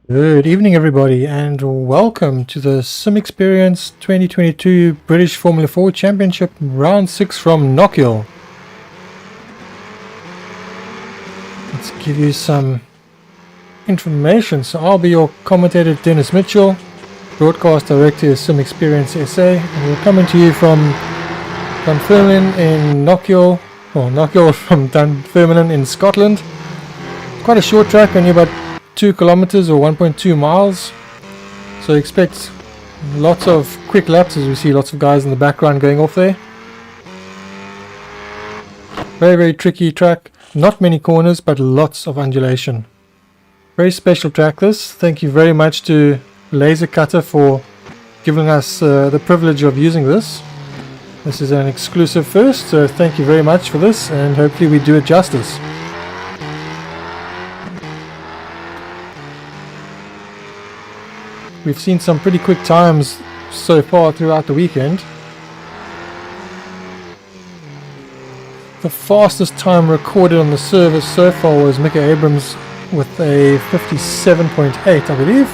Good evening, everybody, and welcome to the Sim Experience 2022 British Formula 4 Championship Round 6 from Knockhill. Let's give you some information. So I'll be your commentator, Dennis Mitchell. Broadcast director is Sim Experience SA, and we're coming to you from Dunfermline in Knockhill, or Knockhill from Dunfermline in Scotland. Quite a short track, only about 2 kilometers or 1.2 miles, so expect lots of quick laps as we see lots of guys in the background going off there. Very tricky track, not many corners but lots of undulation. Very special track this. Thank you very much to Lasercutter for giving us the privilege of using this. This is an exclusive first, so thank you very much for this, and hopefully we do it justice. We've seen some pretty quick times so far throughout the weekend. The fastest time recorded on the server so far was Mika Abrams with a 57.8, I believe.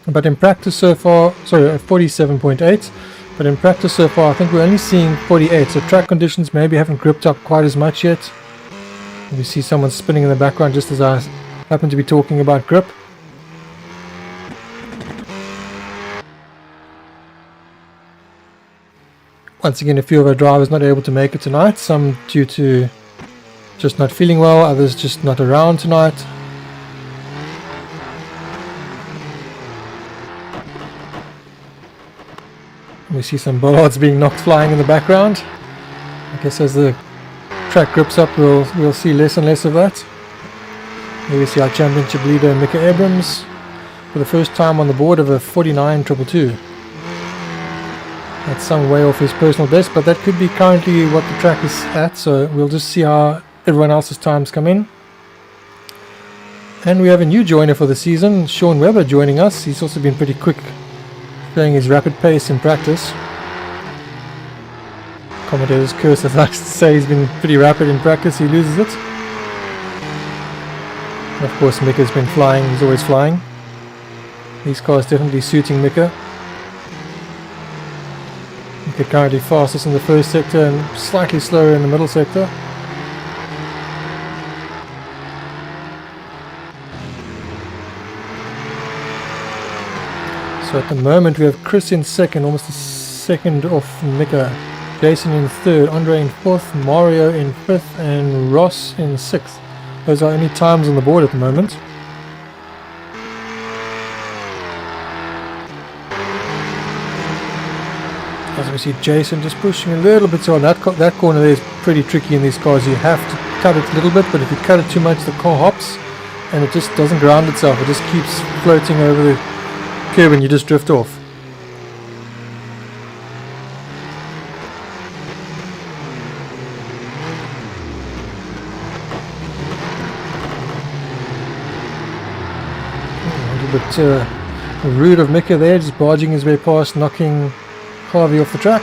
But in practice so far, sorry, a 47.8. But in practice so far, I think we're only seeing 48. So track conditions maybe haven't gripped up quite as much yet. We see someone spinning in the background just as I happen to be talking about grip. Once again, a few of our drivers not able to make it tonight, some due to just not feeling well, others just not around tonight. We see some bollards being knocked flying in the background. I guess as the track grips up, we'll see less and less of that. Here we see our championship leader Mika Abrams for the first time on the board of a 49.22. That's some way off his personal best, but that could be currently what the track is at, so we'll just see how everyone else's times come in. And we have a new joiner for the season, Sean Webber, joining us. He's also been pretty quick, showing his rapid pace in practice. Commentator's curse, I'd like to say he's been pretty rapid in practice, he loses it. And of course Mika's been flying, he's always flying. These cars definitely suiting Mika. Currently fastest in the first sector and slightly slower in the middle sector. So at the moment we have Chris in second, almost a second off Mika. Jason in third, Andre in fourth, Mario in fifth, and Ross in sixth. Those are only times on the board at the moment. As we see Jason just pushing a little bit, so on that corner there is pretty tricky in these cars. You have to cut it a little bit, but if you cut it too much the car hops and it just doesn't ground itself, it just keeps floating over the curb and you just drift off. A little bit rude of Mika there, just barging his way past, knocking Harvey off the track.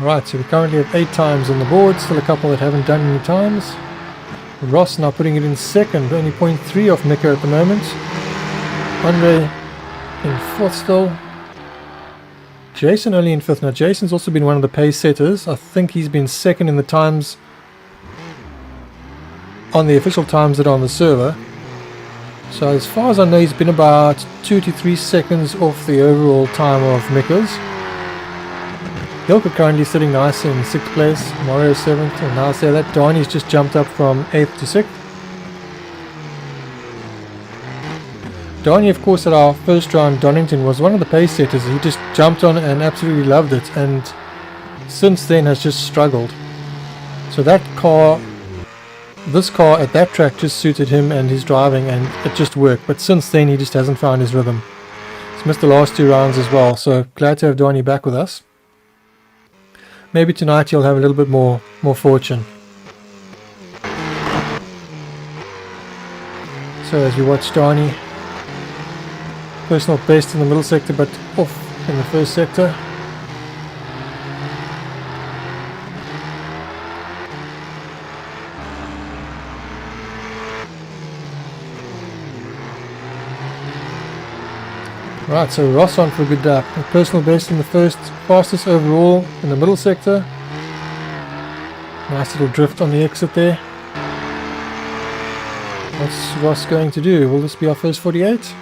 Alright, so we currently have 8 times on the board, still a couple that haven't done any times. Ross now putting it in second, only 0.3 off Mika at the moment. Andre in fourth still. Jason only in fifth. Now Jason's also been one of the pace setters. I think he's been second in the times on the official times that are on the server. So as far as I know, he's been about 2 to 3 seconds off the overall time of Mika's. Hilke currently sitting nice in 6th place, Mario 7th, and now I say that Donnie's just jumped up from 8th to 6th. Donnie, of course, at our first round, Donington, was one of the pace setters. He just jumped on and absolutely loved it, and since then has just struggled. So that car, this car at that track just suited him and his driving, and it just worked. But since then, he just hasn't found his rhythm. He's missed the last 2 rounds as well, so glad to have Donnie back with us. Maybe tonight he'll have a little bit more fortune. So as we watch Donnie, personal best in the middle sector, but off in the first sector. Right, so Ross on for a good lap. A personal best in the first, fastest overall in the middle sector. Nice little drift on the exit there. What's Ross going to do? Will this be our first 48?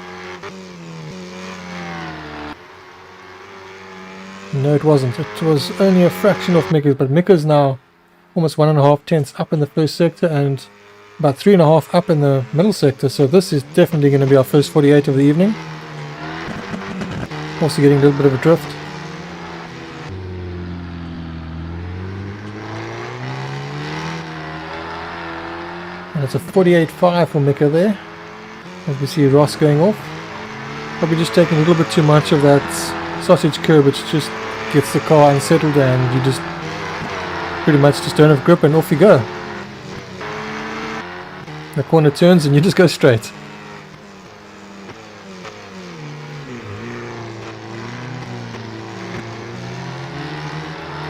No, it wasn't. It was only a fraction of Mika's, but Mika's now almost 1.5 tenths up in the first sector and about 3.5 up in the middle sector. So this is definitely going to be our first 48 of the evening. Also getting a little bit of a drift. And it's a 48.5 for Mika there. As we see Ross going off. Probably just taking a little bit too much of that sausage curb, which just gets the car unsettled and you just pretty much just don't have grip and off you go. The corner turns and you just go straight.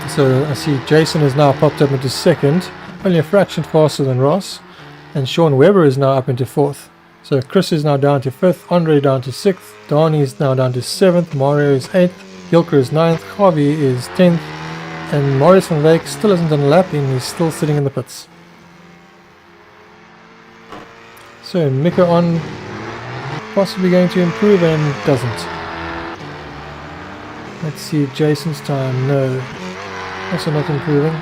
So I see Jason has now popped up into second, only a fraction faster than Ross, and Sean Webber is now up into fourth. So Chris is now down to fifth, Andre down to sixth, Donnie is now down to seventh, Mario is eighth, Hilker is ninth, Harvey is 10th, and Maurice van Wyk still hasn't done a lap and he's still sitting in the pits. So Mika on, possibly going to improve and doesn't. Let's see Jason's time. No. Also not improving.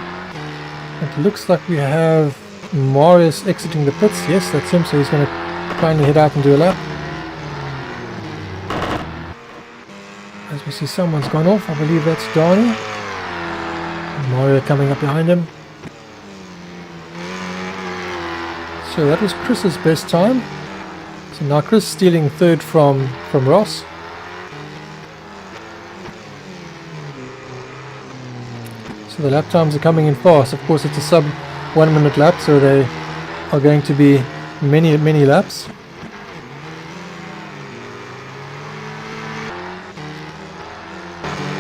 It looks like we have Marius exiting the pits. Yes, that's him, so he's going to finally head out and do a lap. As we see someone's gone off, I believe that's Donnie. Mario coming up behind him. So that was Chris's best time. So now Chris stealing third from Ross. So the lap times are coming in fast. Of course it's a sub 1 minute lap, so they are going to be many laps.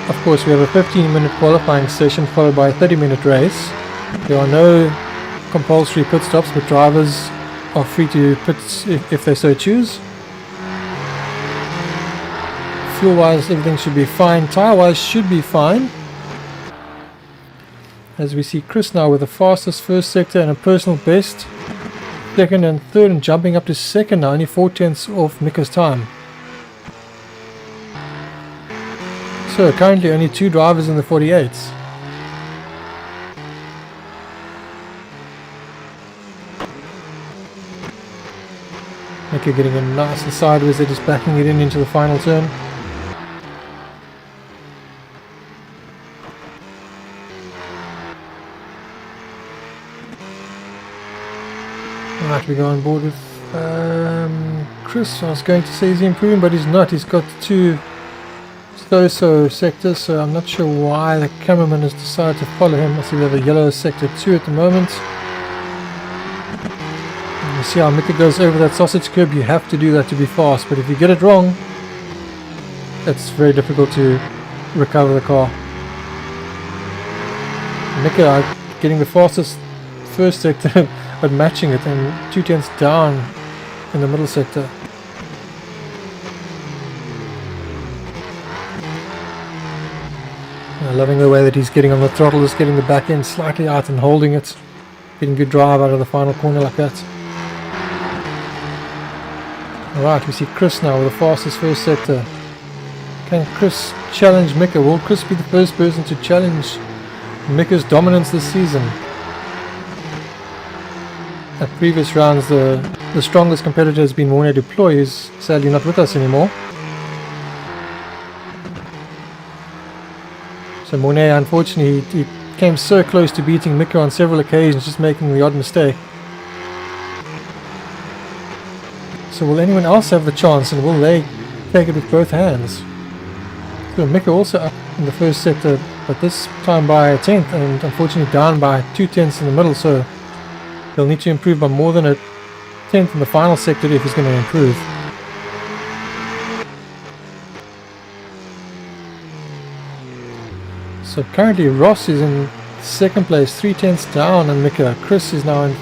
Of course we have a 15-minute qualifying session followed by a 30-minute race. There are no compulsory pit stops, but drivers are free to pit if they so choose. Fuel wise everything should be fine, tyre wise should be fine. As we see Chris now with the fastest first sector and a personal best, second and third, and jumping up to second now, only 4 tenths off Mika's time. So currently only 2 drivers in the 48s. Mika getting a nice and sideways, they're just backing it in into the final turn. Right, we go on board with Chris. I was going to say he's improving, but he's not. He's got 2 so sectors, so I'm not sure why the cameraman has decided to follow him. I see we have a yellow sector 2 at the moment. And you see how Mika goes over that sausage curb. You have to do that to be fast, but if you get it wrong, it's very difficult to recover the car. Mika getting the fastest first sector but matching it, and 2 tenths down in the middle sector. Loving the way that he's getting on the throttle, just getting the back end slightly out and holding it, getting good drive out of the final corner like that. Alright, we see Chris now with the fastest first sector. Can Chris challenge Mika? Will Chris be the first person to challenge Mika's dominance this season? At previous rounds, the strongest competitor has been Morne Deploy, who's sadly not with us anymore. So Morne, unfortunately, he came so close to beating Mika on several occasions, just making the odd mistake. So will anyone else have the chance, and will they take it with both hands? So Mika also up in the first sector, but this time by a tenth, and unfortunately down by 2 tenths in the middle, so he'll need to improve by more than a tenth in the final sector if he's going to improve. So currently Ross is in second place, 3/10 down on Mika. Chris is now in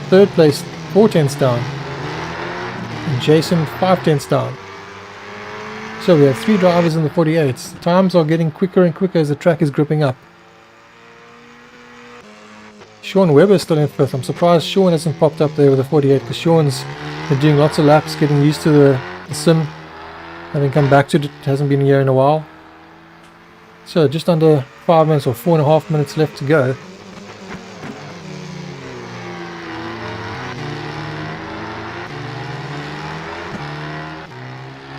third place, 4/10 down. And Jason 5/10 down. So we have 3 drivers in the 48s. The times are getting quicker and quicker as the track is gripping up. Sean Webber is still in 5th. I'm surprised Sean hasn't popped up there with the 48 because Sean's been doing lots of laps, getting used to the sim. Having come back to it, hasn't been here in a while. So just under 5 minutes or 4.5 minutes left to go.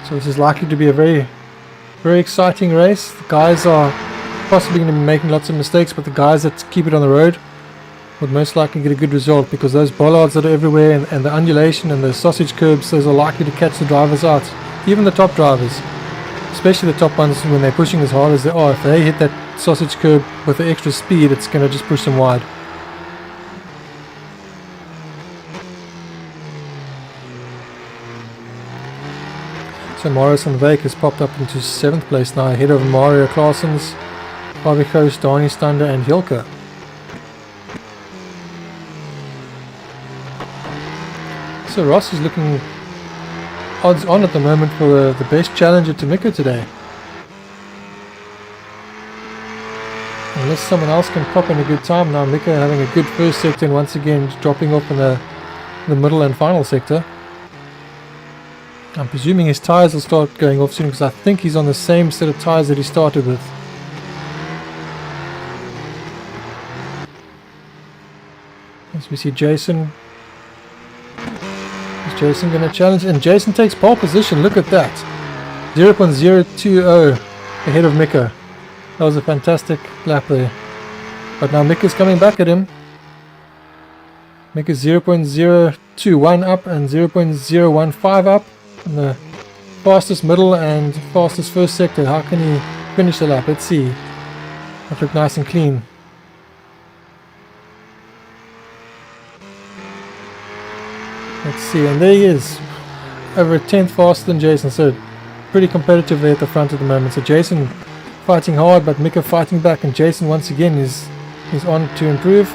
So this is likely to be a very, very exciting race. The guys are possibly going to be making lots of mistakes, but the guys that keep it on the road would most likely get a good result, because those bollards that are everywhere and the undulation and the sausage curbs, those are likely to catch the drivers out. Even the top drivers, especially the top ones, when they're pushing as hard as they are, if they hit that sausage curb with the extra speed, it's going to just push them wide. So Marius van Wyk has popped up into 7th place now, ahead of Mario Claessens, Harvey Koos, Dani Stander and Hilke. So Ross is looking odds on at the moment for the best challenger to Mika today. Unless someone else can pop in a good time now. Mika having a good first sector and once again dropping off in the middle and final sector. I'm presuming his tyres will start going off soon, because I think he's on the same set of tyres that he started with. As we see Jason. Is Jason going to challenge? And Jason takes pole position. Look at that. 0.020 ahead of Mika. That was a fantastic lap there. But now Mika's coming back at him. Mika's 0.021 up and 0.015 up. In the fastest middle and fastest first sector. How can he finish the lap? Let's see. That looked nice and clean. Let's see, and there he is, over a 10th faster than Jason. So pretty competitive there at the front at the moment. So Jason fighting hard, but Mika fighting back, and Jason once again is on to improve.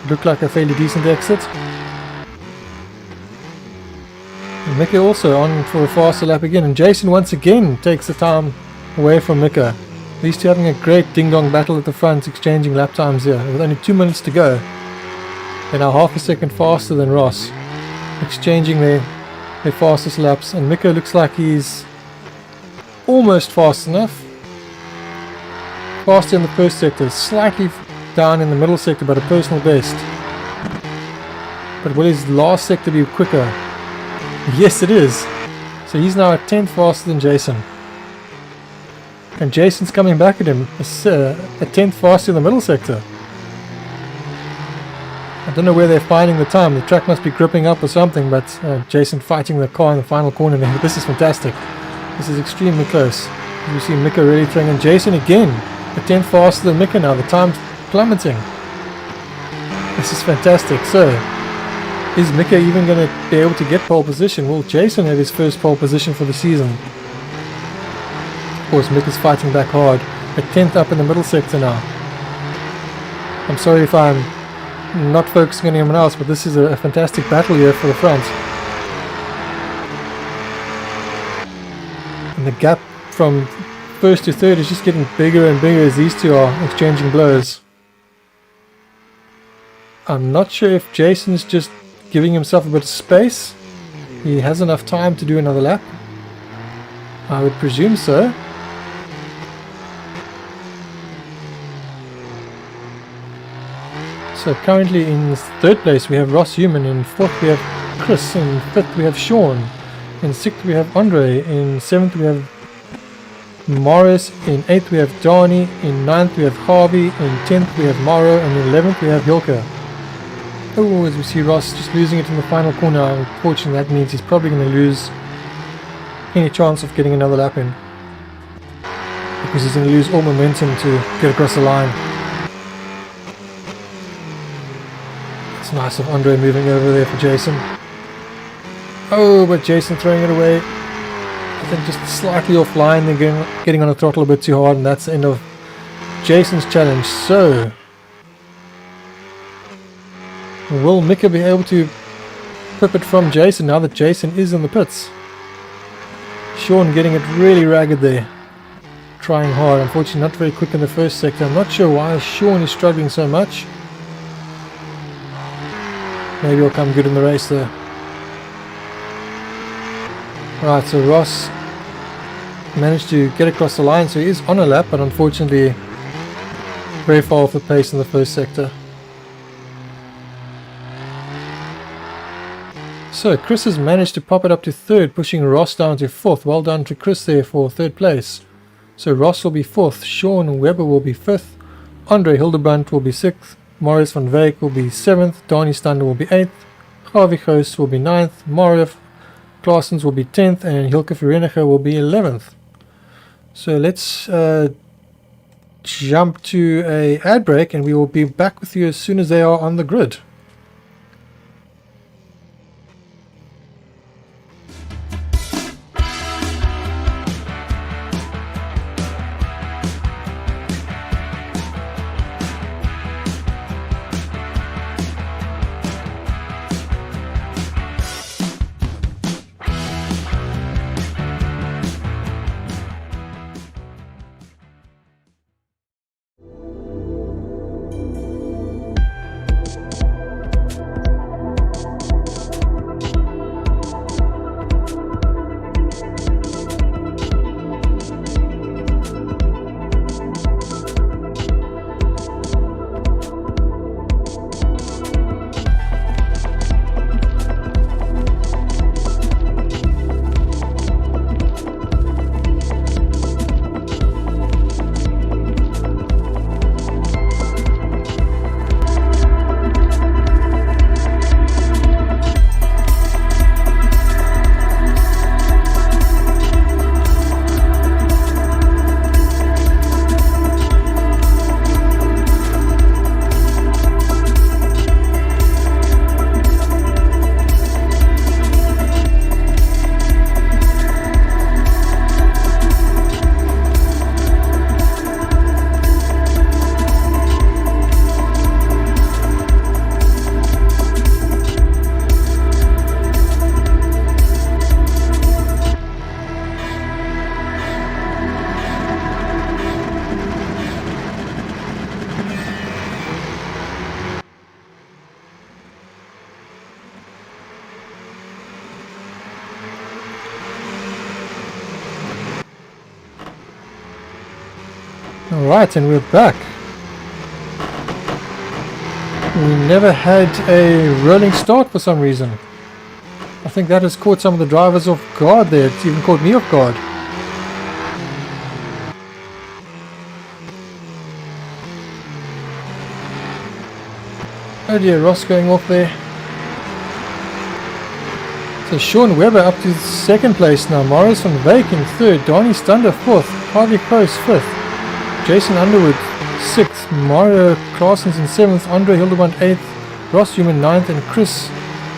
Looked like a fairly decent exit. And Mika also on for a faster lap again, and Jason once again takes the time away from Mika. These two having a great ding-dong battle at the front, exchanging lap times here with only 2 minutes to go. They're now half a second faster than Ross, exchanging their fastest laps, and Mika looks like he's almost fast enough. Faster in the first sector, slightly down in the middle sector, but a personal best. But will his last sector be quicker? Yes, it is. So he's now a 10th faster than Jason. And Jason's coming back at him, a 10th faster in the middle sector. I don't know where they're finding the time. The track must be gripping up or something, but Jason fighting the car in the final corner there. But this is fantastic. This is extremely close. You see Mika really throwing in. Jason again, a 10th faster than Mika now. The time's plummeting. This is fantastic. So, is Mika even going to be able to get pole position? Will Jason have his first pole position for the season? Of course, Mika's fighting back hard. A 10th up in the middle sector now. I'm sorry if I'm not focusing on anyone else, but this is a fantastic battle here for the front. And the gap from first to third is just getting bigger and bigger as these two are exchanging blows. I'm not sure if Jason's just giving himself a bit of space. He has enough time to do another lap. I would presume so. So currently in 3rd place we have Ross Human, in 4th we have Chris, in 5th we have Sean, in 6th we have Andre, in 7th we have Morris, in 8th we have Dani, in 9th we have Harvey, in 10th we have Mauro, and in 11th we have Hilke. Oh, as we see Ross just losing it in the final corner. Unfortunately that means he's probably going to lose any chance of getting another lap in, because he's going to lose all momentum to get across the line. It's nice of Andre moving over there for Jason. Oh, but Jason throwing it away. I think just slightly offline, they're getting on the throttle a bit too hard, and that's the end of Jason's challenge. So, will Mika be able to pip it from Jason now that Jason is in the pits? Sean getting it really ragged there. Trying hard, unfortunately not very quick in the first sector. I'm not sure why Sean is struggling so much. Maybe he'll come good in the race though. Right, so Ross managed to get across the line, so he is on a lap, but unfortunately very far off the pace in the first sector. So Chris has managed to pop it up to third, pushing Ross down to fourth. Well done to Chris there for third place. So Ross will be fourth, Sean Webber will be fifth, Andre Hildebrandt will be sixth, Maurice van Wyk will be seventh, Donnie Stander will be eighth, Harvey Goos will be ninth, Mario Claessens will be 10th, and Hilke Vereniger will be 11th. So let's jump to a ad break, and we will be back with you as soon as they are on the grid. Alright, and we're back. We never had a rolling start for some reason. I think that has caught some of the drivers off guard there. It's even caught me off guard. Oh dear, Ross going off there. So Sean Webber up to second place now. Maurice van Wyk in third. Donnie Stander fourth. Harvey Goos fifth. Jason Underwood 6th, Mario Claessens in 7th, Andre Hildebrandt 8th, Ross Human 9th, and Chris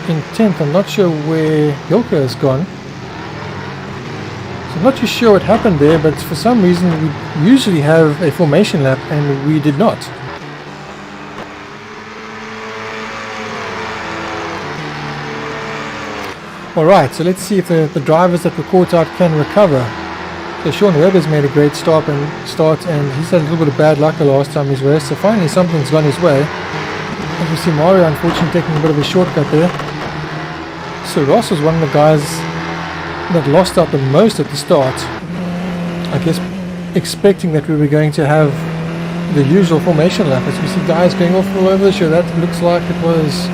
in 10th. I'm not sure where Hilke has gone. So I'm not too sure what happened there, but for some reason we usually have a formation lap and we did not. Alright, so let's see if the drivers that were caught out can recover. So Sean Webber's made a great start and he's had a little bit of bad luck the last time he's raced, so finally something's gone his way. Obviously Mario unfortunately taking a bit of a shortcut there. So Ross was one of the guys that lost out the most at the start. I guess expecting that we were going to have the usual formation lap. As we see guys going off all over the show, that looks like it was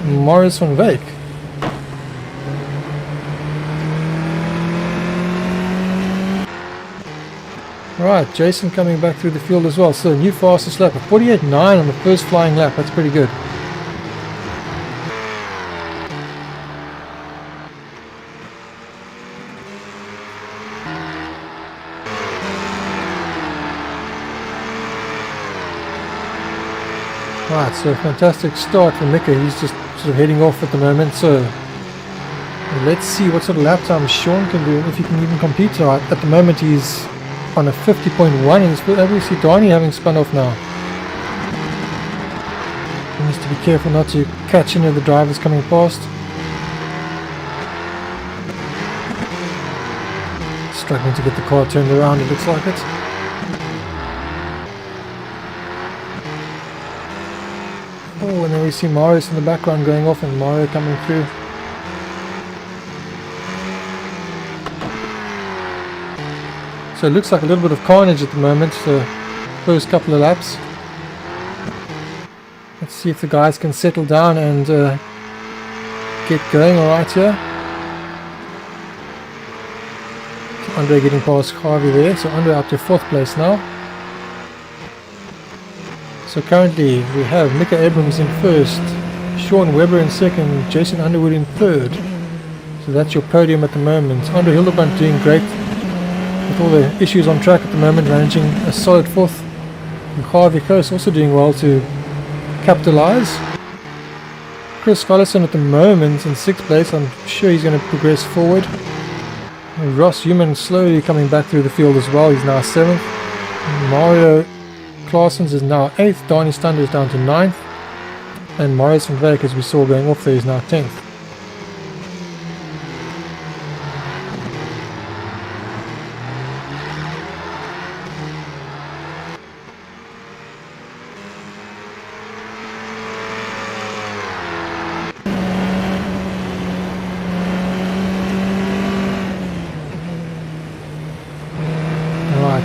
Maurice van Wyk. Right, Jason coming back through the field as well. So new fastest lap, a 48.9 on the first flying lap. That's pretty good. Right, so fantastic start for Mika. He's just sort of heading off at the moment. So Let's see what sort of lap time Sean can do and if he can even compete. So at the moment he's on a 50.1 and he's obviously Donnie having spun off now. He needs to be careful not to catch any of the drivers coming past. Struggling to get the car turned around, it looks like it. Oh, and then we see Marius in the background going off and Mario coming through. So it looks like a little bit of carnage at the moment, the first couple of laps. Let's see if the guys can settle down and get going alright here. Andre getting past Harvey there, so Andre up to 4th place now. So currently we have Mika Abrams in 1st, Sean Webber in 2nd, Jason Underwood in 3rd. So that's your podium at the moment. Andre Hildebrand doing great with all the issues on track at the moment, managing a solid 4th. And Harvey Coase also doing well to capitalize. Chris Fallison at the moment in 6th place. I'm sure he's going to progress forward. Ross Human slowly coming back through the field as well. He's now 7th. Mario Claessens is now 8th. Donnie Stunder is down to 9th. And Marius van Wyk, as we saw going off there, is now 10th.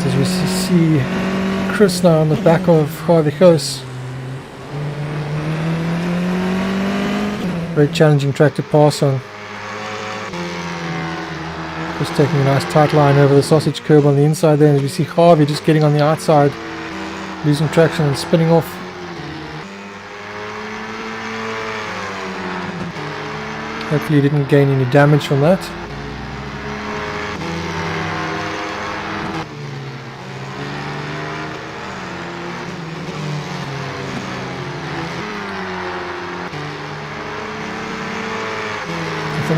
As we see Chris now on the back of Harvey Coase. Very challenging track to pass on. Just taking a nice tight line over the sausage curb on the inside there, and as we see Harvey just getting on the outside, losing traction and spinning off. Hopefully he didn't gain any damage from that.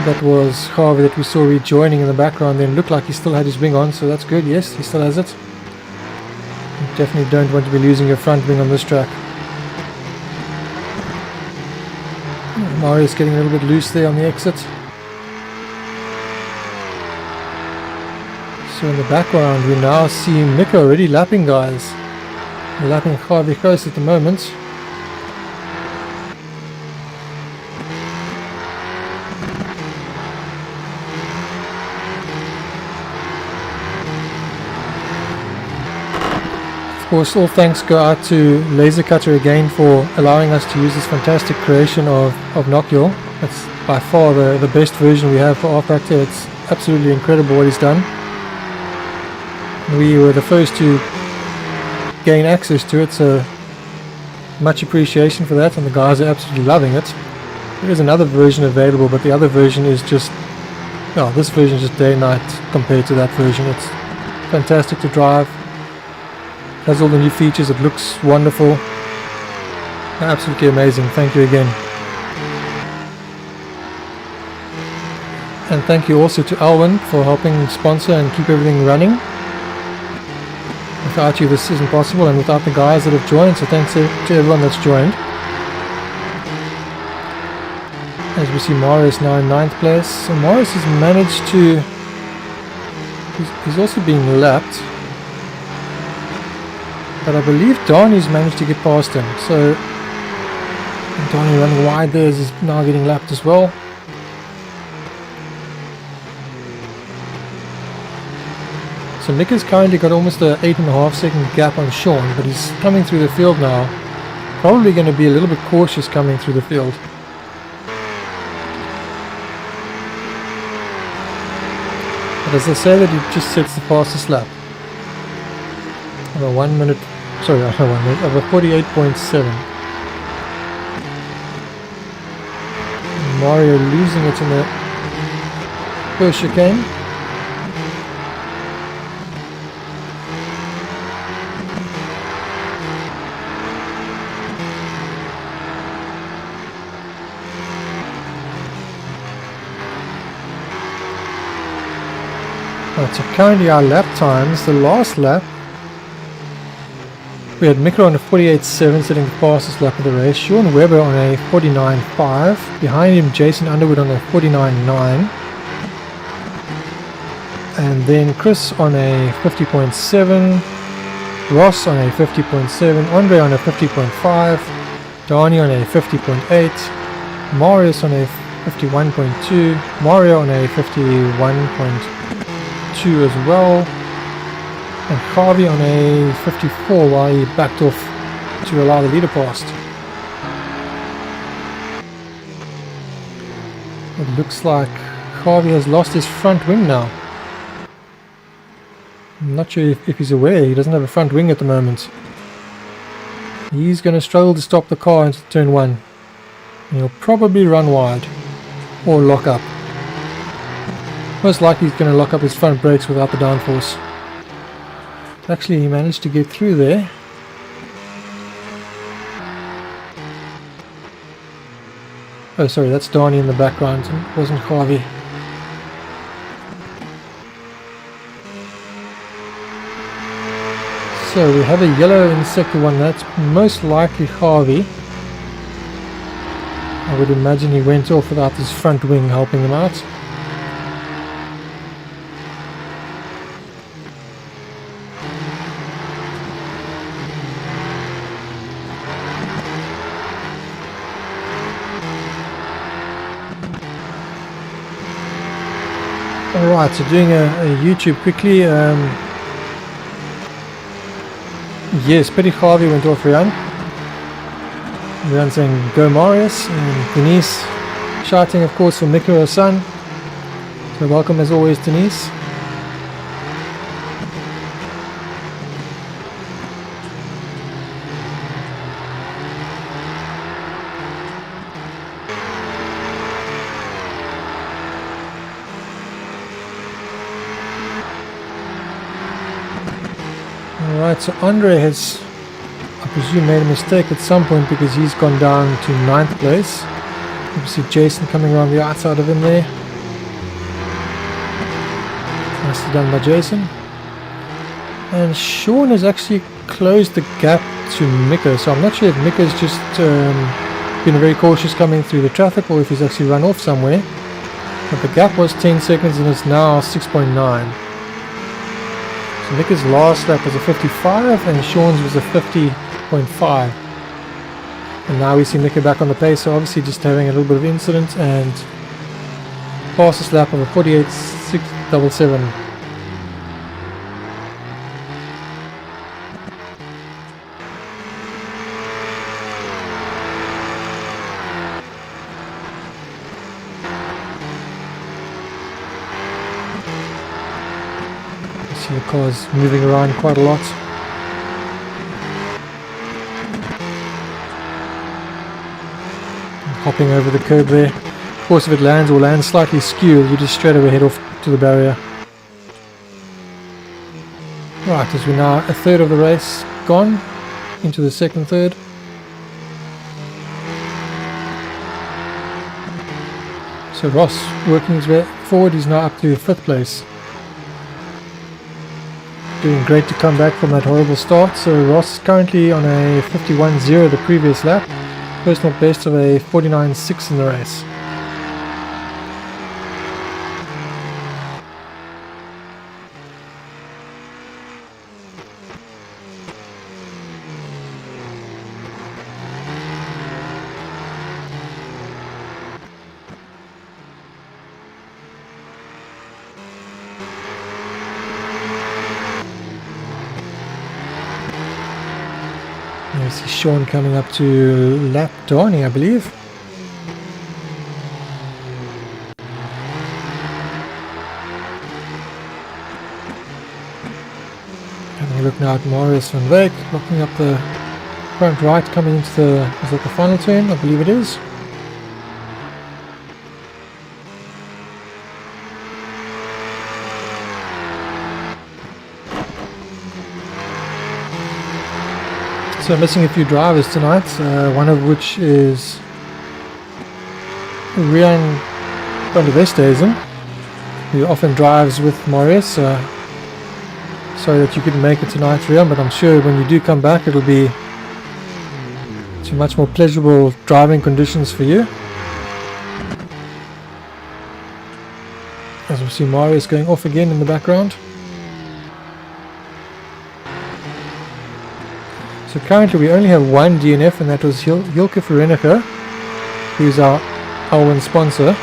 That was Harvey that we saw rejoining in the background. Then looked like he still had his wing on, so that's good. Yes, he still has it. You definitely don't want to be losing your front wing on this track. Mario's getting a little bit loose there on the exit. So in the background we now see Mika already lapping guys. Lapping Harvey Coase at the moment. Of course, all thanks go out to Lasercutter again for allowing us to use this fantastic creation of Knockhill. It's by far the best version we have for rFactor. It's absolutely incredible what he's done. We were the first to gain access to it, so much appreciation for that, and the guys are absolutely loving it. There is another version available, but the other version is just, well, this version is just day and night compared to that version. It's fantastic to drive. Has all the new features, it looks wonderful. Absolutely amazing. Thank you again. And thank you also to Alwin for helping sponsor and keep everything running. Without you this isn't possible, and without the guys that have joined, so thanks to everyone that's joined. As we see, Marius now in 9th place. So Marius has managed to... He's also being lapped. But I believe Donnie's managed to get past him. So Donnie running wide there is now getting lapped as well. So Nick has currently got almost a 8.5 second gap on Sean, but he's coming through the field now. Probably going to be a little bit cautious coming through the field. But as I say that, he just sets the fastest lap. Over 1 minute, sorry, not 1 minute, over 48.7. Mario losing it in the first chicane. Right, so currently our lap times, the last lap, we had Mika on a 48.7 sitting the fastest lap of the race, Sean Webber on a 49.5, behind him Jason Underwood on a 49.9, and then Chris on a 50.7, Ross on a 50.7, Andre on a 50.5, Dani on a 50.8, Marius on a 51.2, Mario on a 51.2 as well, and Harvey on a 54 while he backed off to allow the leader past. It looks like Harvey has lost his front wing now. I'm not sure if he's aware, he doesn't have a front wing at the moment. He's going to struggle to stop the car into turn 1. And he'll probably run wide or lock up. Most likely he's going to lock up his front brakes without the downforce. Actually, he managed to get through there. Oh, sorry, that's Donnie in the background. It wasn't Harvey. So we have a yellow in sector 1. That's most likely Harvey. I would imagine he went off without his front wing helping him out. Alright, so doing a YouTube quickly. Yes, Petty Harvey went off Rian. Rian saying go Marius, and Denise shouting of course for Mika, her son. So welcome as always, Denise. Alright, so Andre has, I presume, made a mistake at some point because he's gone down to 9th place. You see Jason coming around the outside of him there. Nicely done by Jason. And Sean has actually closed the gap to Mika, so I'm not sure if Mika's just been very cautious coming through the traffic or if he's actually run off somewhere. But the gap was 10 seconds and it's now 6.9. So Mika's last lap was a 55 and Sean's was a 50.5. And now we see Mika back on the pace, so obviously just having a little bit of incident, and fastest lap of a 48.677. The car's moving around quite a lot. Hopping over the curb there. Of course, if it lands or lands slightly skew, you just straight away head off to the barrier. Right, as we're now a third of the race gone, into the second third. So Ross working his way forward, he's now up to 5th place. Doing great to come back from that horrible start. So Ross is currently on a 51.0 the previous lap. Personal best of a 49.6 in the race. I see Sean coming up to lap Donnie, I believe. Having a look now at Marius van Wyk, locking up the front right, coming into the, is that the final turn? I believe it is. So missing a few drivers tonight, one of which is Rian van der Westhuizen. who often drives with Marius. Sorry that you couldn't make it tonight, Rian, but I'm sure when you do come back it'll be to much more pleasurable driving conditions for you. As we see Marius going off again in the background. So currently we only have one DNF, and that was Hilke Vereniger, who's our Alwin sponsor.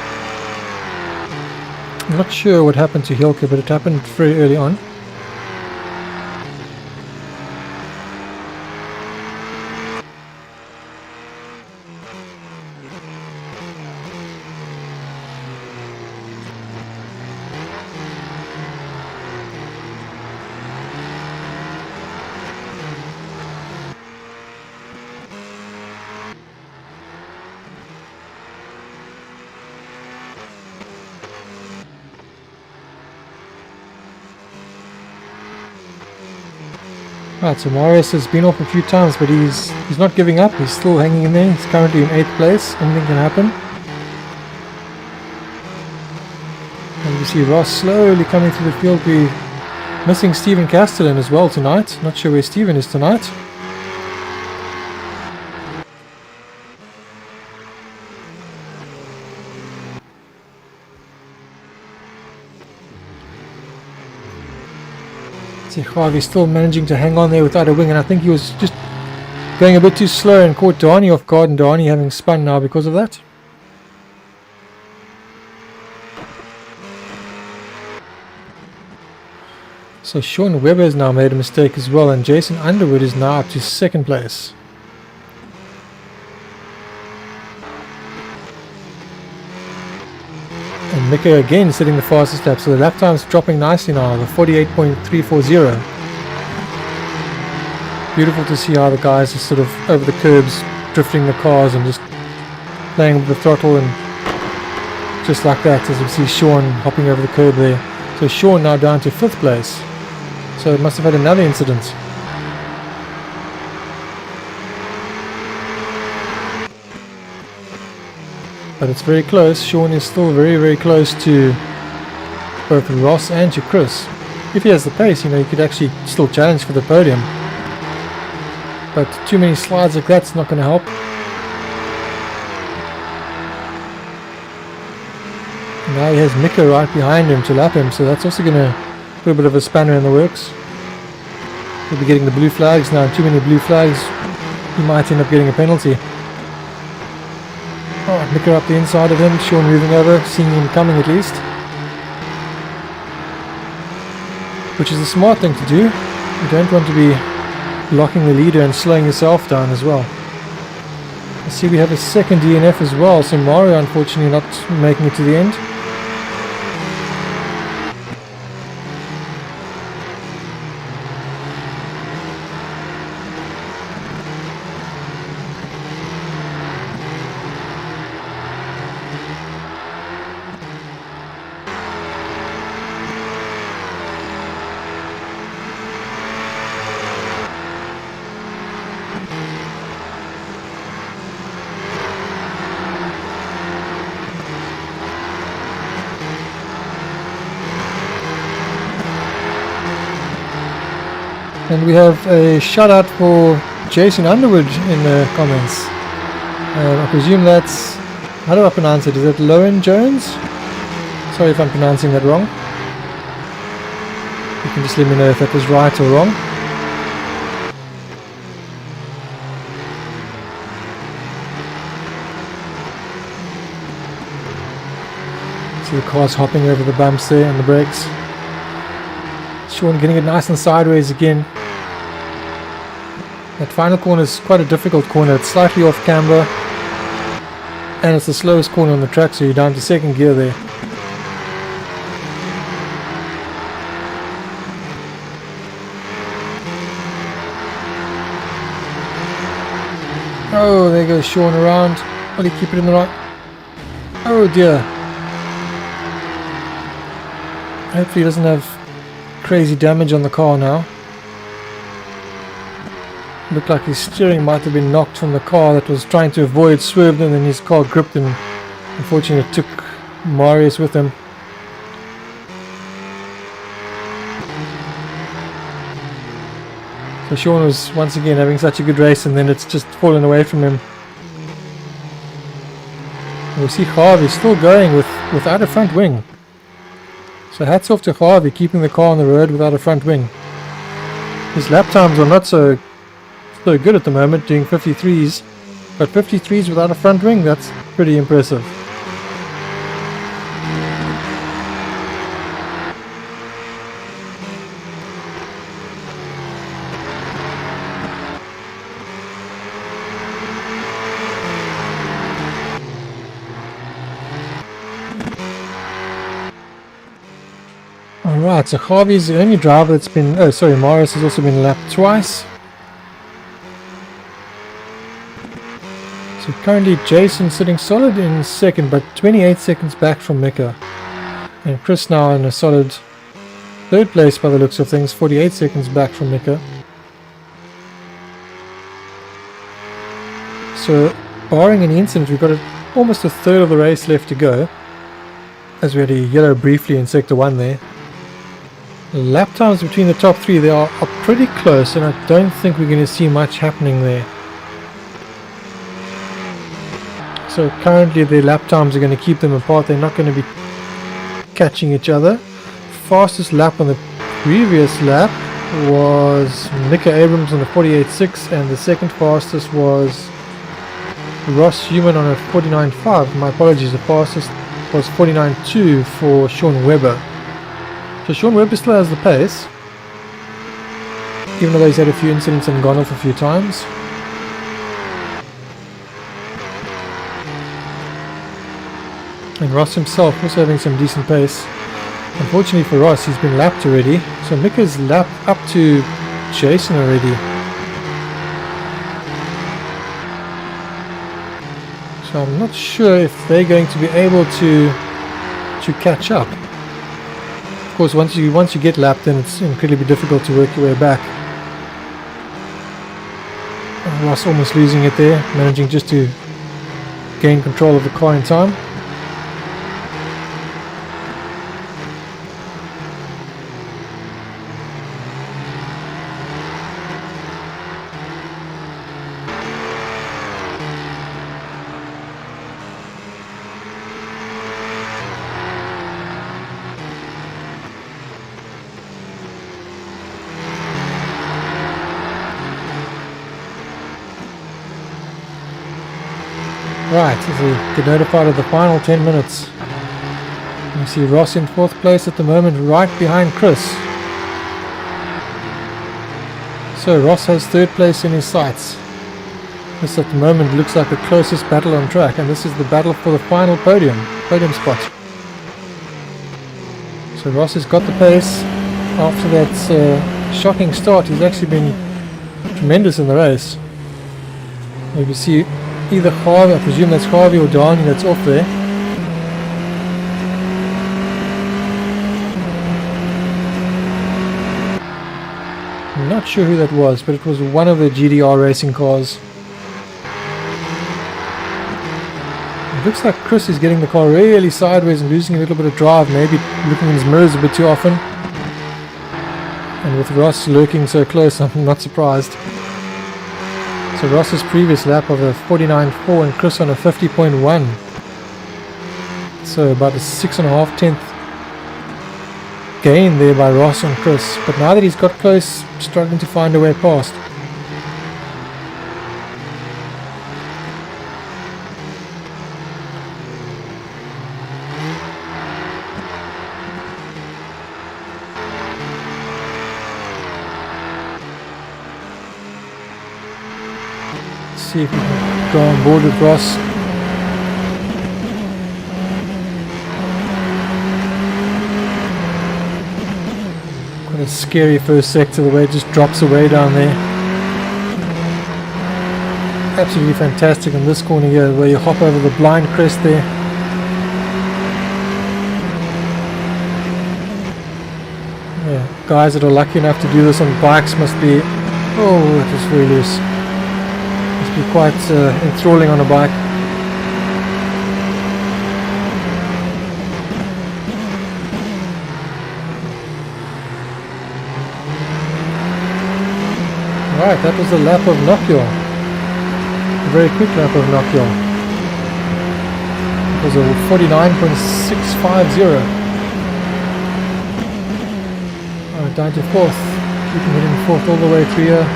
I'm not sure what happened to Hilke, but it happened very early on. Right, so Marius has been off a few times, but he's not giving up. He's still hanging in there. He's currently in 8th place. Anything can happen. And you see Ross slowly coming through the field. We're missing Stephen Castellan as well tonight. Not sure where Stephen is tonight. See Harvey still managing to hang on there without a wing, and I think he was just going a bit too slow and caught Donnie off guard, and Donnie having spun now because of that. So Sean Webber has now made a mistake as well, and Jason Underwood is now up to 2nd place. And Mika again setting the fastest lap, so the lap time's dropping nicely now, the 48.340. Beautiful to see how the guys are sort of over the curbs, drifting the cars and just playing with the throttle, and just like that, as you see Sean hopping over the curb there. So Sean now down to 5th place. So it must have had another incident. But it's very close. Sean is still very, very close to both Ross and to Chris. If he has the pace, you know, he could actually still challenge for the podium. But too many slides like that's not going to help. Now he has Mika right behind him to lap him, so that's also going to put a bit of a spanner in the works. He'll be getting the blue flags now. Too many blue flags, he might end up getting a penalty. Alright, Mika up the inside of him, Sean moving over, seeing him coming at least. Which is a smart thing to do. You don't want to be blocking the leader and slowing yourself down as well. I see we have a 2nd DNF as well, so Mario unfortunately not making it to the end. And we have a shout out for Jason Underwood in the comments. I presume that's, how do I pronounce it? Is it Lowen Jones? Sorry if I'm pronouncing that wrong. You can just let me know if that was right or wrong. See the cars hopping over the bumps there and the brakes. Sean getting it nice and sideways again. That final corner is quite a difficult corner. It's slightly off camber, and it's the slowest corner on the track, so you're down to 2nd gear there. Oh, there goes Sean around. Will he keep it in the right? Oh dear. Hopefully he doesn't have crazy damage on the car now. Looked like his steering might have been knocked from the car that was trying to avoid, swerved, and then his car gripped and unfortunately took Marius with him. So Sean was once again having such a good race, and then it's just fallen away from him. And we see Harvey still going without a front wing. So hats off to Harvey, keeping the car on the road without a front wing. His lap times are not so good at the moment, doing 53s. But 53s without a front wing, that's pretty impressive. Alright, so Harvey's the only driver that's been... Oh, sorry, Morris has also been lapped twice. So currently Jason sitting solid in second, but 28 seconds back from Mika. And Chris now in a solid third place by the looks of things, 48 seconds back from Mika. So barring any incident, we've got almost a third of the race left to go, as we had a yellow briefly in sector 1 there. Lap times between the top three, they are pretty close, and I don't think we're going to see much happening there. So currently their lap times are going to keep them apart. They're not going to be catching each other. Fastest lap on the previous lap was Mika Abrams on a 48.6, and the second fastest was Ross Human on a 49.5. My apologies, the fastest was 49.2 for Sean Webber. So Sean Webber still has the pace, even though he's had a few incidents and gone off a few times. And Ross himself also having some decent pace. Unfortunately for Ross, he's been lapped already. So Mika's lapped up to Jason already. So I'm not sure if they're going to be able to catch up. Of course, once you get lapped, then it's incredibly difficult to work your way back. And Ross almost losing it there, managing just to gain control of the car in time. Right, as we get notified of the final 10 minutes. You see Ross in 4th place at the moment, right behind Chris. So Ross has 3rd place in his sights. This at the moment looks like the closest battle on track, and this is the battle for the final podium spot. So Ross has got the pace. After that shocking start, he's actually been tremendous in the race. You can see either Harvey, I presume that's Harvey or Donnie that's off there. I'm not sure who that was, but it was one of the GDR racing cars. It looks like Chris is getting the car really sideways and losing a little bit of drive, maybe looking in his mirrors a bit too often. And with Ross lurking so close, I'm not surprised. So Ross's previous lap of a 49.4 and Chris on a 50.1. So about a 6.5 tenth gain there by Ross on Chris. But now that he's got close, struggling to find a way past. See if we can go on board with Ross. Quite a scary first sector, the way it just drops away down there. Absolutely fantastic in this corner here, where you hop over the blind crest there. Yeah, guys that are lucky enough to do this on bikes must be... Oh, it was very loose. Be quite enthralling on a bike. Alright, that was the lap of Knockhill. A very quick lap of Knockhill. It was a 49.650. Alright, down to 4th. Keeping it in 4th all the way through here.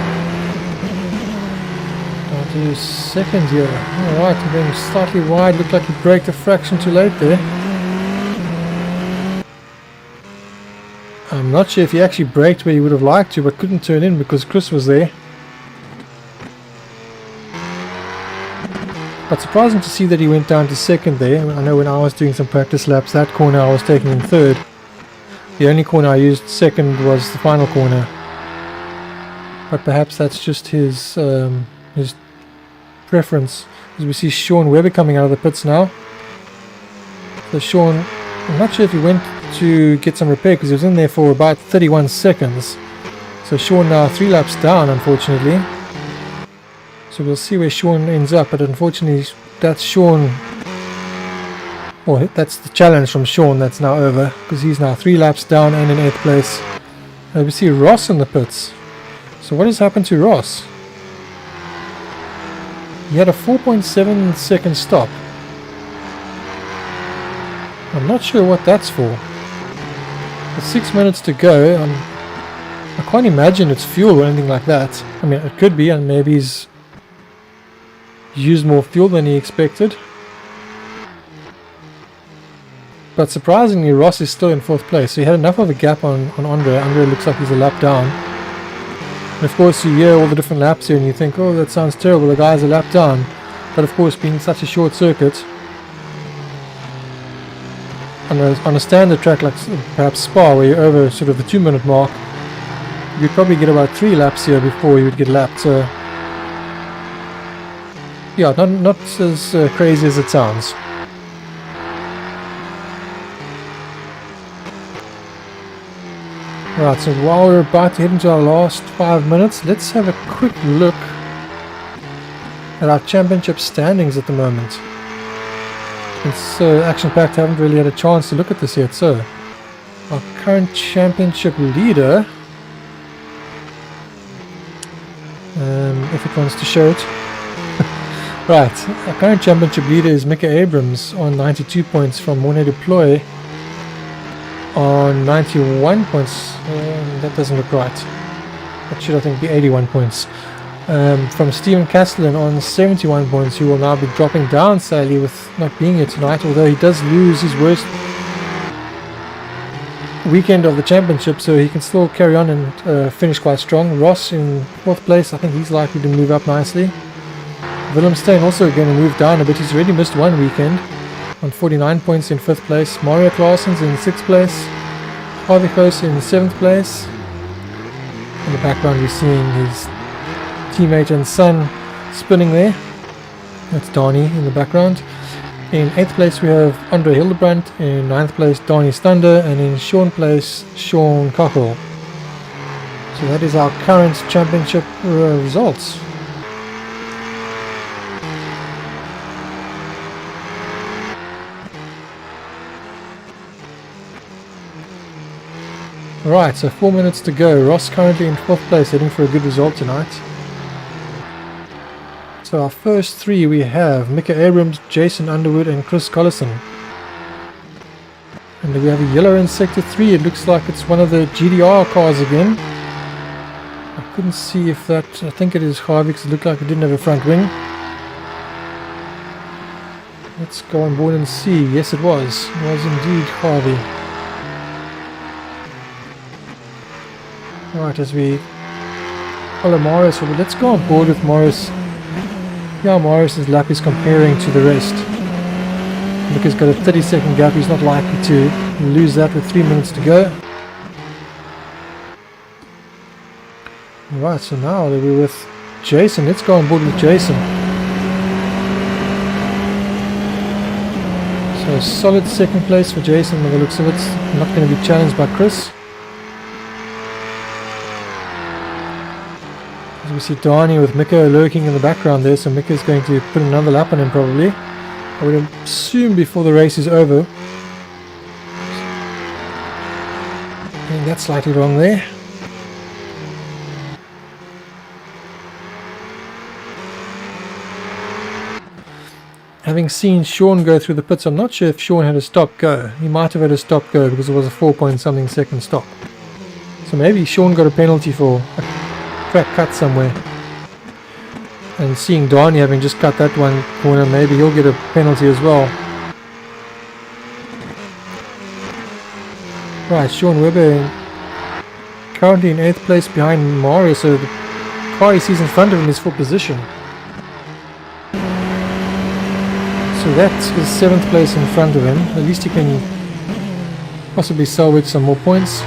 Down to 2nd here. Alright, and then slightly wide. Looked like he braked a fraction too late there. I'm not sure if he actually braked where he would have liked to, but couldn't turn in because Chris was there. But surprising to see that he went down to 2nd there. I know when I was doing some practice laps, that corner I was taking in 3rd. The only corner I used 2nd was the final corner. But perhaps that's just his preference. As we see Sean Webber coming out of the pits now. So Sean, I'm not sure if he went to get some repair because he was in there for about 31 seconds. So Sean now 3 laps down, unfortunately. So we'll see where Sean ends up, but unfortunately that's Sean, well, that's the challenge from Sean that's now over, because he's now 3 laps down and in 8th place. We see Ross in the pits. So what has happened to Ross? He had a 4.7 second stop. I'm not sure what that's for. With 6 minutes to go, I can't imagine it's fuel or anything like that. I mean, it could be, and maybe he's used more fuel than he expected. But surprisingly, Ross is still in 4th place. So he had enough of a gap on Andre. Andre looks like he's a lap down. And of course you hear all the different laps here and you think, oh, that sounds terrible, the guy's a lap down. But of course, being such a short circuit, on a standard track like perhaps Spa, where you're over sort of the 2 minute mark, you'd probably get about 3 laps here before you would get lapped. So yeah, not as crazy as it sounds. Right, so while we're about to head into our last 5 minutes, let's have a quick look at our championship standings at the moment. It's so action-packed, I haven't really had a chance to look at this yet. So, our current championship leader, if it wants to show it. Right, our current championship leader is Mika Abrams on 92 points from Morne Deploy on 91 points. That doesn't look right. That should, I think, be 81 points. From Stephen Castellan on 71 points, who will now be dropping down sadly with not being here tonight, although he does lose his worst weekend of the championship, so he can still carry on and finish quite strong. Ross in 4th place, I think he's likely to move up nicely. Willem Steyn also going to move down a bit. He's already missed one weekend on 49 points in 5th place. Mario Claessen's in 6th place. Harvey Koos in 7th place. In the background we're seeing his teammate and son spinning there. That's Donnie in the background. In 8th place we have Andre Hildebrandt. In 9th place Donnie Stander. And in Sean place Sean Knockhill. So that is our current championship results. Right, so 4 minutes to go. Ross currently in 12th place, heading for a good result tonight. So our first 3 we have Mika Abrams, Jason Underwood and Chris Collison. And we have a yellow in sector 3. It looks like it's one of the GDR cars again. I couldn't see if that, I think it is Harvey because it looked like it didn't have a front wing. Let's go on board and see. Yes, it was. It was indeed Harvey. Right, as we follow Morris, well, let's go on board with Morris. Yeah, Morris's lap is comparing to the rest. Mika's got a 30-second gap, he's not likely to lose that with 3 minutes to go. Right, so now we're with Jason. Let's go on board with Jason. So solid 2nd place for Jason by the looks of it. Not going to be challenged by Chris. As we see Donnie with Mika lurking in the background there, so Mika is going to put another lap on him probably. I would assume before the race is over. Getting that slightly wrong there. having seen Sean go through the pits, I'm not sure if Sean had a stop go. He might have had a stop go because it was a 4-point-something second stop. So maybe Sean got a penalty for a crack cut somewhere. And seeing Donnie having just cut that one corner, maybe he'll get a penalty as well. Right, Sean Webber currently in 8th place behind Mario, so the car he sees in front of him is for position. So that is 7th place in front of him. At least he can possibly salvage some more points.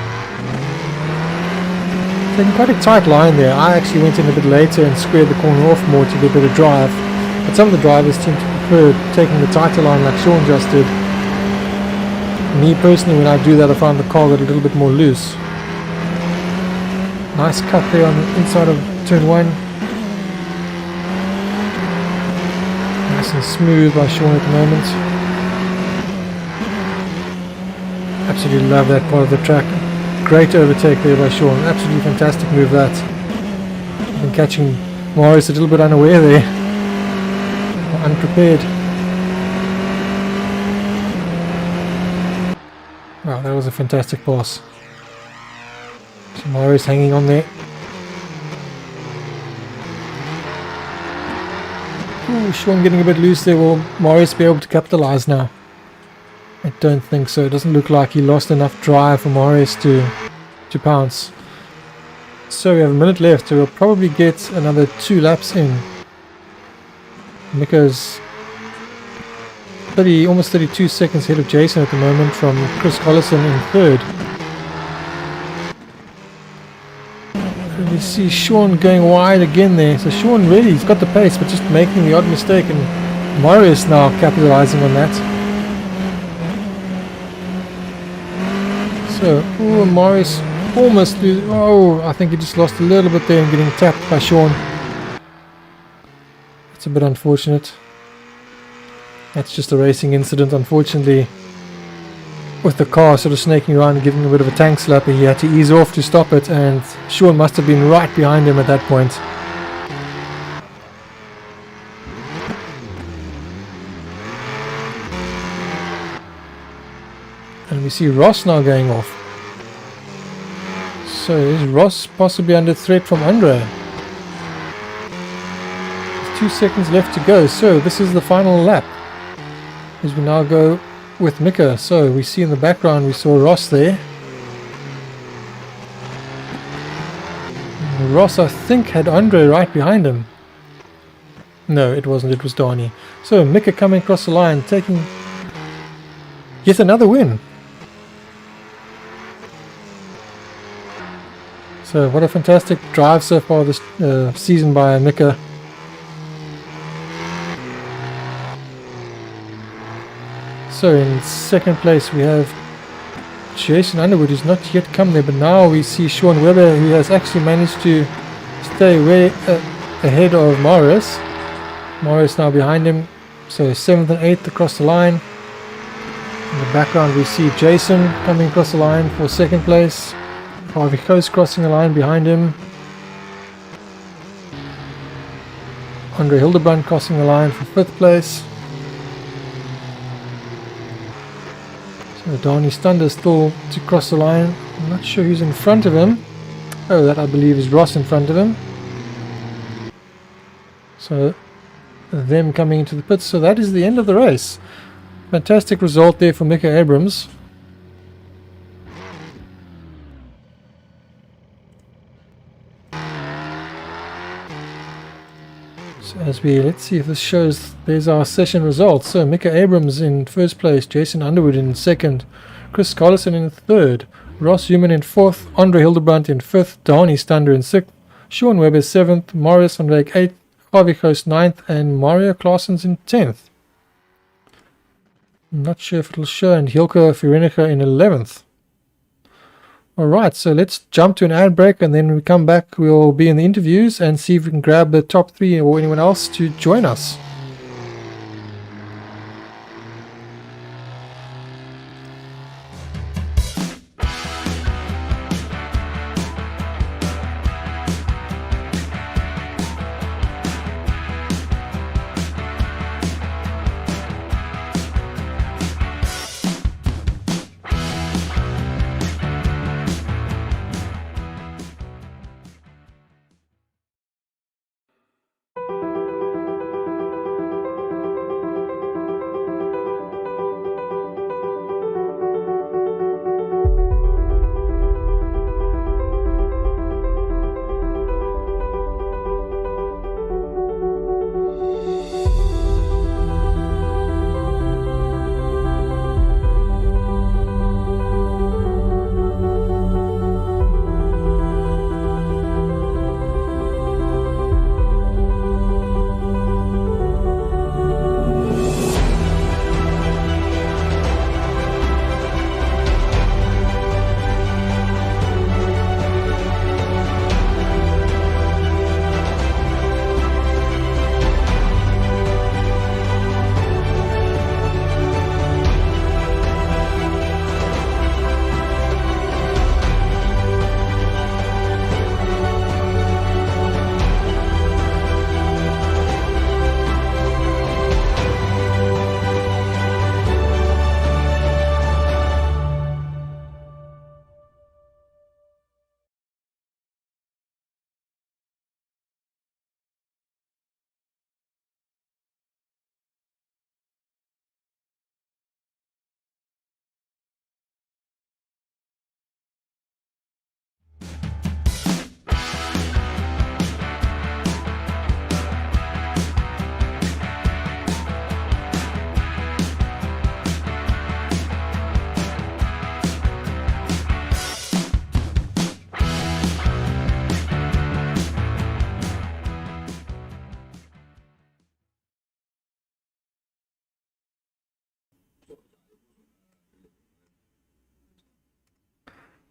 Taking quite a tight line there. I actually went in a bit later and squared the corner off more to get a better drive. But some of the drivers seem to prefer taking the tighter line like Sean just did. Me personally, when I do that, I find the car got a little bit more loose. Nice cut there on the inside of turn 1. Nice and smooth by Sean at the moment. Absolutely love that part of the track. Great overtake there by Sean. Absolutely fantastic move that. And catching Morris a little bit unaware there. Or unprepared. Wow, that was a fantastic pass. So Morris hanging on there. Ooh, Sean getting a bit loose there. Will Morris be able to capitalize now? I don't think so. It doesn't look like he lost enough drive for Morris to pounce. So we have a minute left, so we'll probably get another 2 laps in. Mika's almost 32 seconds ahead of Jason at the moment from Chris Collison in 3rd. And we see Sean going wide again there. So Sean really, he's got the pace, but just making the odd mistake, and Morris now capitalizing on that. So, ooh, Morris almost I think he just lost a little bit there and getting tapped by Sean. It's a bit unfortunate. That's just a racing incident, unfortunately. With the car sort of snaking around and giving a bit of a tank slapper, he had to ease off to stop it, and Sean must have been right behind him at that point. And we see Ross now going off. So is Ross possibly under threat from Andre? There's 2 seconds left to go, so this is the final lap. As we now go with Mika. So we see in the background, we saw Ross there. And Ross, I think, had Andre right behind him. No, it wasn't, it was Donnie. So Mika coming across the line, taking yet another win. So what a fantastic drive so far this season by Mika. So in 2nd place we have Jason Underwood, who's not yet come there, but now we see Sean Webber, who has actually managed to stay way ahead of Morris. Morris now behind him, so 7th and 8th across the line. In the background we see Jason coming across the line for 2nd place. Harvey Coast crossing the line behind him. Andre Hildebrand crossing the line for 5th place. So Donnie Stunder still to cross the line. I'm not sure who's in front of him. Oh, that I believe is Ross in front of him. So them coming into the pits. So that is the end of the race. Fantastic result there for Mika Abrams. As we, let's see if this shows, there's our session results. So Mika Abrams in 1st place, Jason Underwood in 2nd, Chris Collison in 3rd, Ross Human in 4th, Andre Hildebrand in 5th, Donnie Stunder in 6th, Sean Webber 7th, Morris van Wyk 8th, Harvey Coast 9th, and Mario Claessens in 10th. I'm not sure if it'll show, and Hilke Firenica in 11th. Alright, so let's jump to an ad break, and then when we come back we'll be in the interviews and see if we can grab the top 3 or anyone else to join us.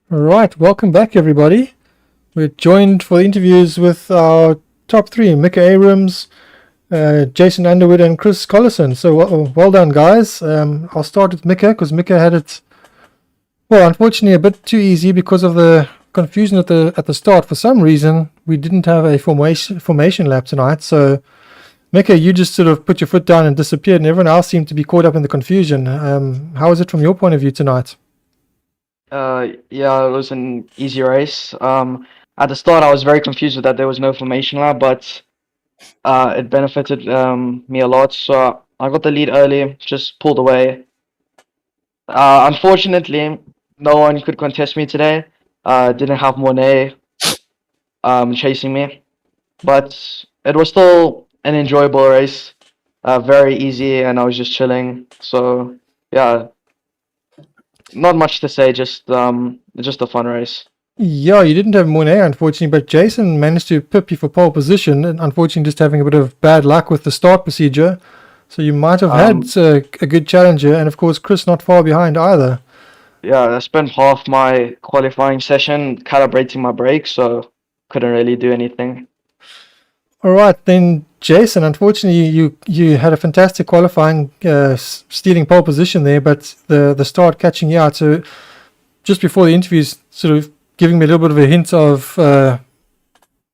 Right, welcome back everybody. We're joined for interviews with our top three, Mika Abrams, Jason Underwood and Chris Collison. So well done guys. I'll start with Mika because Mika had it, well, unfortunately a bit too easy because of the confusion at the start. For some reason we didn't have a formation lap tonight, so Mika, you just sort of put your foot down and disappeared, and everyone else seemed to be caught up in the confusion. How was it from your point of view tonight? Yeah, it was an easy race. At the start, I was very confused with that there was no formation lap, but it benefited me a lot. So I got the lead early, just pulled away. Unfortunately, no one could contest me today. Didn't have Monet chasing me, but it was still an enjoyable race. Very easy, and I was just chilling. So yeah, not much to say. Just a fun race. Yeah, you didn't have Monet, unfortunately, but Jason managed to pip you for pole position, and unfortunately just having a bit of bad luck with the start procedure. So you might have had a good challenger, and of course Chris not far behind either. Yeah, I spent half my qualifying session calibrating my brakes, so couldn't really do anything. All right, then Jason, unfortunately you had a fantastic qualifying, stealing pole position there, but the start catching you out. So just before the interviews, sort of giving me a little bit of a hint of the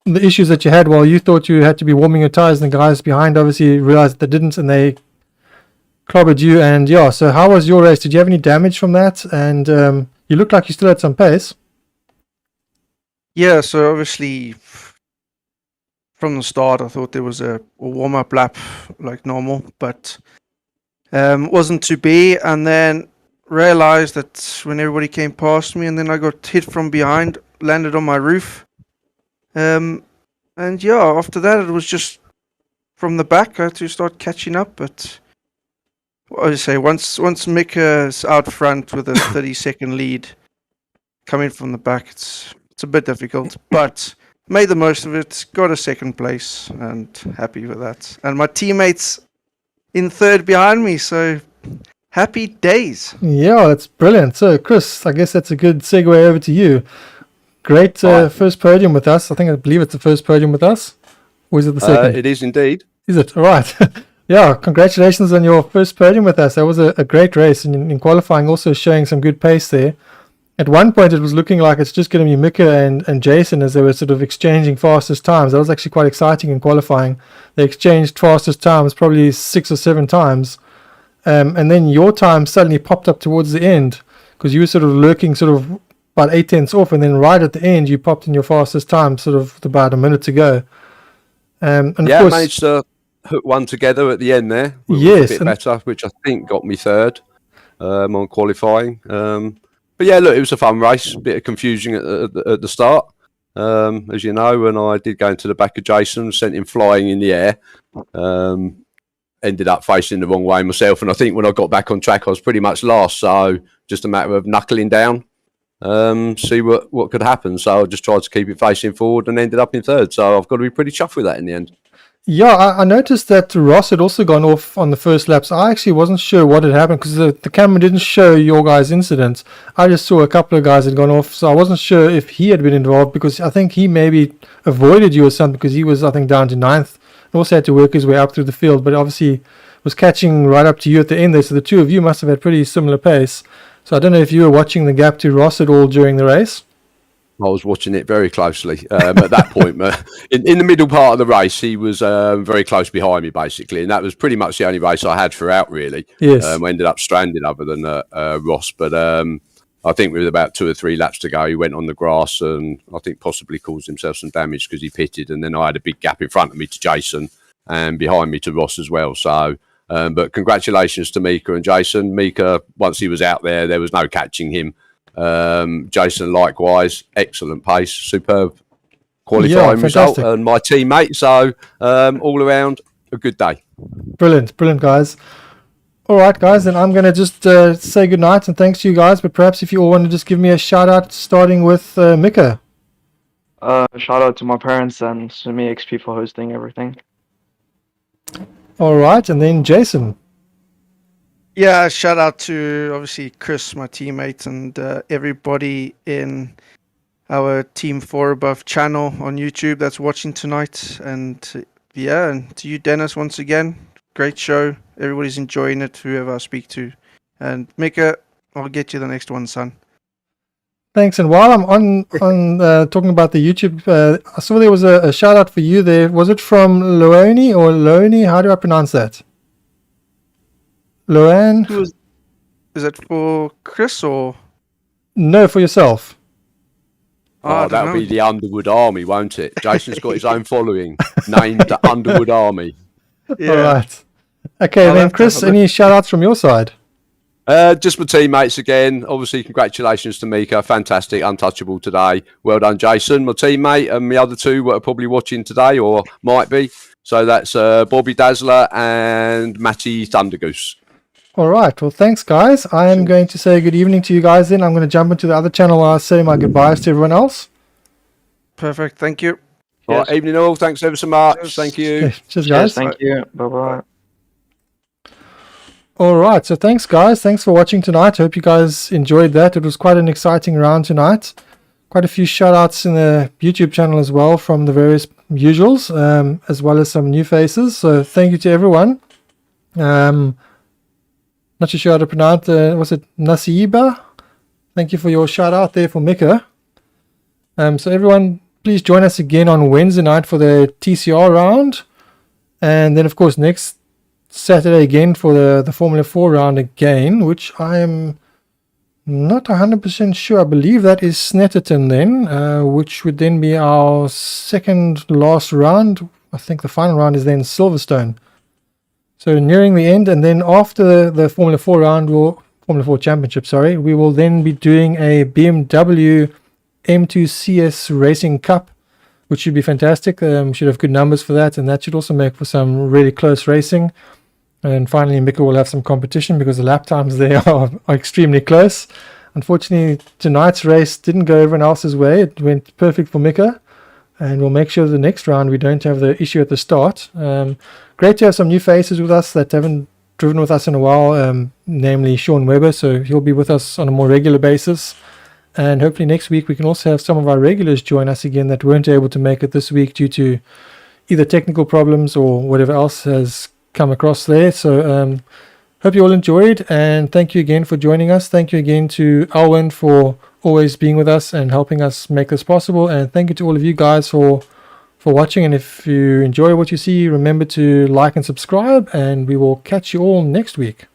issues that you had while you thought you had to be warming your tires, and the guys behind obviously realized they didn't, and they clobbered you. And yeah, so how was your race? Did you have any damage from that? And you looked like you still had some pace. Yeah, so obviously from the start I thought there was a warm-up lap like normal, but wasn't to be, and then realized that when everybody came past me, and then I got hit from behind, landed on my roof. And yeah, after that it was just from the back I had to start catching up, but what I say, once Mika's out front with a 30-second lead coming from the back, it's a bit difficult, but made the most of it, got a second place, and happy with that. And my teammates in third behind me, so happy days. Yeah, that's brilliant. So Chris, I guess that's a good segue over to you. Great first podium with us. I believe it's the first podium with us. Or is it the second? It is indeed. Is it? All right. Yeah, congratulations on your first podium with us. That was a great race, and in qualifying also showing some good pace there. At one point it was looking like it's just going to be Mika and Jason as they were sort of exchanging fastest times. That was actually quite exciting in qualifying. They exchanged fastest times probably 6 or 7 times. And then your time suddenly popped up towards the end because you were sort of lurking sort of about 8 tenths off, and then right at the end you popped in your fastest time sort of with about a minute to go. And yeah, of course, I managed to hook one together at the end there. Yes, a bit better, which I think got me third on qualifying. But yeah, look, it was a fun race. A bit of confusion at the start, as you know, when I did go into the back of Jason, sent him flying in the air. Ended up facing the wrong way myself, and I think when I got back on track I was pretty much last, so just a matter of knuckling down, see what could happen. So I just tried to keep it facing forward and ended up in third, so I've got to be pretty chuffed with that in the end. Yeah, I noticed that Ross had also gone off on the first laps. I actually wasn't sure what had happened because the camera didn't show your guys' incident. I just saw a couple of guys had gone off, so I wasn't sure if he had been involved, because I think he maybe avoided you or something, because he was, I think, down to 9th. Also had to work his way up through the field, but obviously was catching right up to you at the end there, so the two of you must have had pretty similar pace. So I don't know if you were watching the gap to Ross at all during the race. I was watching it very closely at that point. In the middle part of the race, he was very close behind me, basically, and that was pretty much the only race I had throughout, really. Yes. I ended up stranded other than Ross, but I think with about 2 or 3 laps to go, he went on the grass and I think possibly caused himself some damage because he pitted, and then I had a big gap in front of me to Jason and behind me to Ross as well. So, but congratulations to Mika and Jason. Mika, once he was out there was no catching him. Jason likewise, excellent pace, superb qualifying result, and my teammate. So all around a good day. Brilliant, guys. All right, guys, then I'm going to just say good night and thanks to you guys, but perhaps if you all want to just give me a shout out, starting with Mika. Shout out to my parents and Sumi XP for hosting everything. All right, and then Jason. Yeah, shout out to obviously Chris, my teammate, and everybody in our Team 4 Above channel on YouTube that's watching tonight. And yeah, and to you, Dennis, once again, great show. Everybody's enjoying it, whoever I speak to. And Mika, I'll get you the next one, son. Thanks. And while I'm on talking about the YouTube, I saw there was a shout out for you there. Was it from Loani or Loni? How do I pronounce that? Loan? Is it for Chris or? No, for yourself. I Oh, don't that'll know. be the Underwood Army, won't it? Jason's got his own following, named the Underwood Army. Yeah. All right. Okay, I'll then have to Chris, have a look. any shout outs from your side? Just my teammates again. Obviously, congratulations to Mika. Fantastic, untouchable today. Well done, Jason. My teammate and the other two are probably watching today or might be. So that's Bobby Dazzler and Matty Thundergoose. All right. Well, thanks, guys. I am going to say good evening to you guys then. I'm going to jump into the other channel while I say my goodbyes to everyone else. Perfect. Thank you. All right, evening all. Thanks ever so much. Cheers. Thank you. Okay, cheers, Yes, guys. thank you. Bye-bye. All right. So thanks, guys. Thanks for watching tonight. Hope you guys enjoyed that. It was quite an exciting round tonight. Quite a few shout outs in the YouTube channel as well from the various usuals, as well as some new faces. So thank you to everyone. Not too sure how to pronounce was it Nasiba? Thank you for your shout out there for Mika. So everyone, please join us again on Wednesday night for the TCR round. And then, of course, next Saturday again for the Formula 4 round again, which I am not 100% sure. I believe that is Snetterton then, which would then be our second last round. I think the final round is then Silverstone. So nearing the end, and then after the Formula 4 round, Formula 4 Championship, sorry, we will then be doing a BMW M2 CS Racing Cup, which should be fantastic. We should have good numbers for that, and that should also make for some really close racing. And finally, Mika will have some competition because the lap times there are extremely close. Unfortunately, tonight's race didn't go everyone else's way. It went perfect for Mika. And we'll make sure the next round we don't have the issue at the start. Great to have some new faces with us that haven't driven with us in a while, namely Sean Weber. So he'll be with us on a more regular basis. And hopefully next week we can also have some of our regulars join us again that weren't able to make it this week due to either technical problems or whatever else has come across there. So hope you all enjoyed, and thank you again for joining us. Thank you again to Alwin for always being with us and helping us make this possible, and thank you to all of you guys for watching. And if you enjoy what you see, remember to like and subscribe, and we will catch you all next week.